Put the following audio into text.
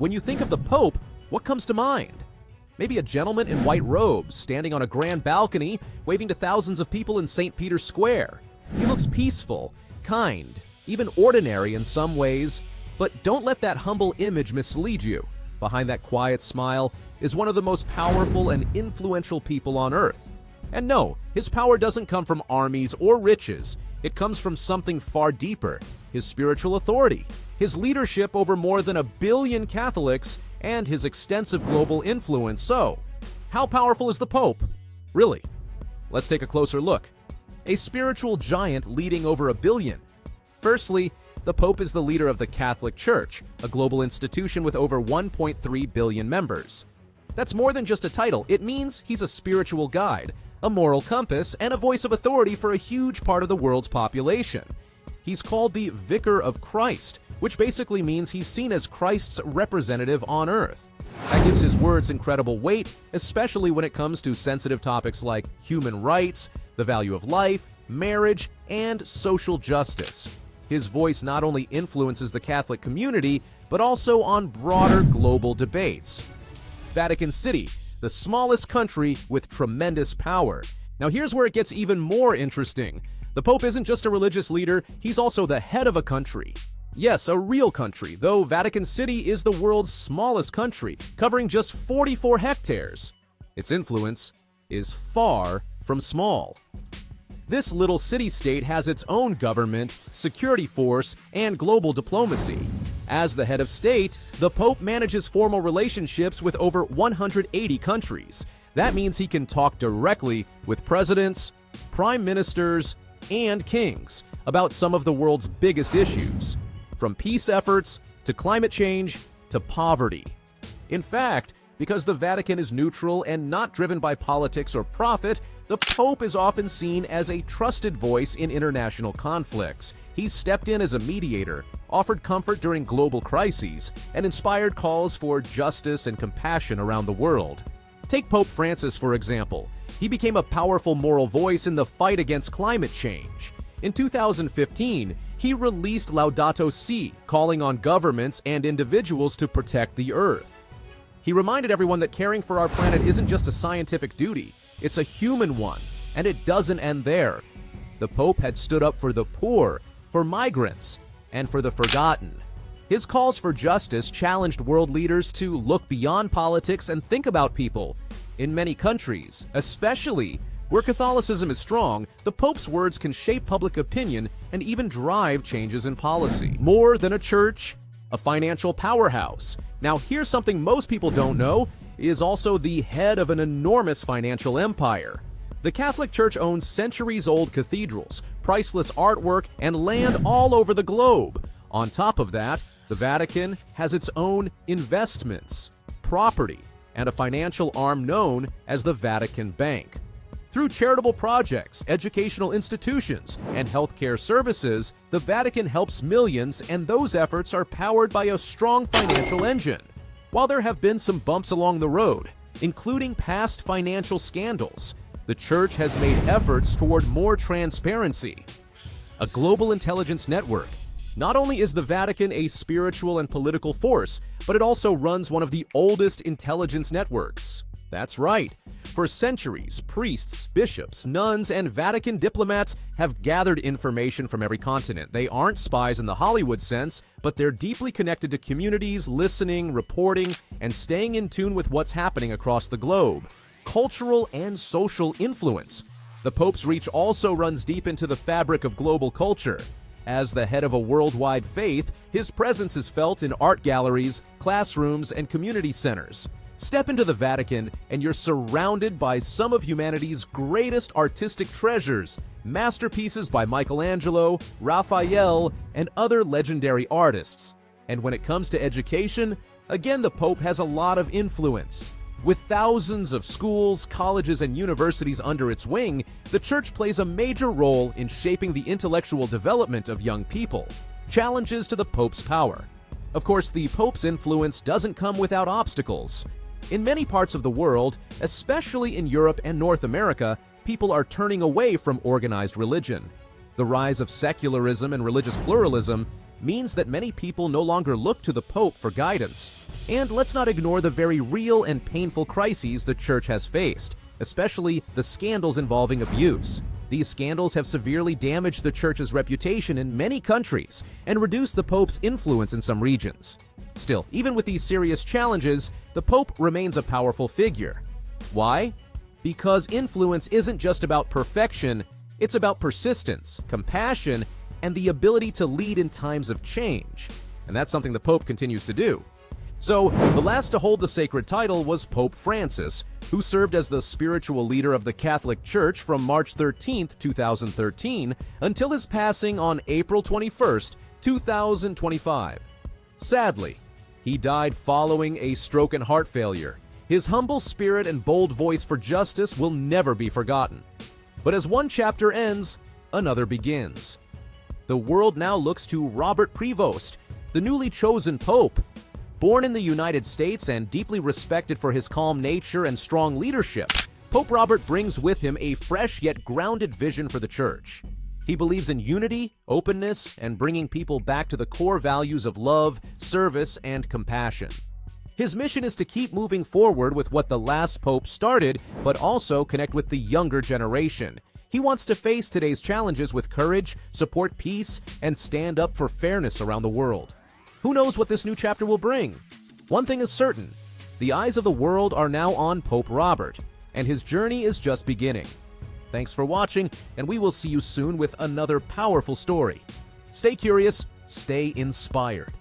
When you think of the Pope, what comes to mind? Maybe a gentleman in white robes, standing on a grand balcony, waving to thousands of people in St. Peter's Square. He looks peaceful, kind, even ordinary in some ways, but don't let that humble image mislead you. Behind that quiet smile is one of the most powerful and influential people on earth. And no, his power doesn't come from armies or riches. It comes from something far deeper: his spiritual authority, his leadership over more than 1 billion Catholics, and his extensive global influence. So, how powerful is the Pope? Really? Let's take a closer look. A spiritual giant leading over 1 billion. Firstly, the Pope is the leader of the Catholic Church, a global institution with over 1.3 billion members. That's more than just a title. It means he's a spiritual guide, a moral compass, and a voice of authority for a huge part of the world's population. He's called the Vicar of Christ, which basically means he's seen as Christ's representative on earth. That gives his words incredible weight, especially when it comes to sensitive topics like human rights, the value of life, marriage, and social justice. His voice not only influences the Catholic community, but also on broader global debates. Vatican City, the smallest country with tremendous power. Now here's where it gets even more interesting. The Pope isn't just a religious leader, he's also the head of a country. Yes, a real country, though Vatican City is the world's smallest country, covering just 44 hectares. Its influence is far from small. This little city-state has its own government, security force, and global diplomacy. As the head of state, the Pope manages formal relationships with over 180 countries. That means he can talk directly with presidents, prime ministers, and kings about some of the world's biggest issues, from peace efforts to climate change to poverty. In fact, because the Vatican is neutral and not driven by politics or profit, the Pope is often seen as a trusted voice in international conflicts. He's stepped in as a mediator, offered comfort during global crises, and inspired calls for justice and compassion around the world. Take Pope Francis, for example. He became a powerful moral voice in the fight against climate change. In 2015, he released Laudato Si', calling on governments and individuals to protect the Earth. He reminded everyone that caring for our planet isn't just a scientific duty, it's a human one, and it doesn't end there. The Pope had stood up for the poor, for migrants, and for the forgotten. His calls for justice challenged world leaders to look beyond politics and think about people. In many countries, especially where Catholicism is strong, the Pope's words can shape public opinion and even drive changes in policy. More than a church, a financial powerhouse. Now here's something most people don't know. He is also the head of an enormous financial empire. The Catholic Church owns centuries-old cathedrals, priceless artwork, and land all over the globe. On top of that, the Vatican has its own investments, property, and a financial arm known as the Vatican Bank. Through charitable projects, educational institutions, and healthcare services, the Vatican helps millions, and those efforts are powered by a strong financial engine. While there have been some bumps along the road, including past financial scandals, the Church has made efforts toward more transparency. A global intelligence network. Not only is the Vatican a spiritual and political force, but it also runs one of the oldest intelligence networks. That's right. For centuries, priests, bishops, nuns, and Vatican diplomats have gathered information from every continent. They aren't spies in the Hollywood sense, but they're deeply connected to communities, listening, reporting, and staying in tune with what's happening across the globe. Cultural and social influence. The Pope's reach also runs deep into the fabric of global culture. As the head of a worldwide faith, his presence is felt in art galleries, classrooms, and community centers. Step into the Vatican, and you're surrounded by some of humanity's greatest artistic treasures, masterpieces by Michelangelo, Raphael, and other legendary artists. And when it comes to education, again, the Pope has a lot of influence. With thousands of schools, colleges, and universities under its wing, the Church plays a major role in shaping the intellectual development of young people. Challenges to the Pope's power. Of course, the Pope's influence doesn't come without obstacles. In many parts of the world, especially in Europe and North America, people are turning away from organized religion. The rise of secularism and religious pluralism means that many people no longer look to the Pope for guidance. And let's not ignore the very real and painful crises the Church has faced, especially the scandals involving abuse. These scandals have severely damaged the Church's reputation in many countries and reduced the Pope's influence in some regions. Still, even with these serious challenges, the Pope remains a powerful figure. Why? Because influence isn't just about perfection, it's about persistence, compassion, and the ability to lead in times of change. And that's something the Pope continues to do. So, the last to hold the sacred title was Pope Francis, who served as the spiritual leader of the Catholic Church from March 13, 2013, until his passing on April 21, 2025. Sadly, he died following a stroke and heart failure. His humble spirit and bold voice for justice will never be forgotten. But as one chapter ends, another begins. The world now looks to Robert Prevost, the newly chosen Pope. Born in the United States and deeply respected for his calm nature and strong leadership, Pope Robert brings with him a fresh yet grounded vision for the Church. He believes in unity, openness, and bringing people back to the core values of love, service, and compassion. His mission is to keep moving forward with what the last pope started, but also connect with the younger generation. He wants to face today's challenges with courage, support peace, and stand up for fairness around the world. Who knows what this new chapter will bring? One thing is certain, the eyes of the world are now on Pope Robert, and his journey is just beginning. Thanks for watching, and we will see you soon with another powerful story. Stay curious, stay inspired.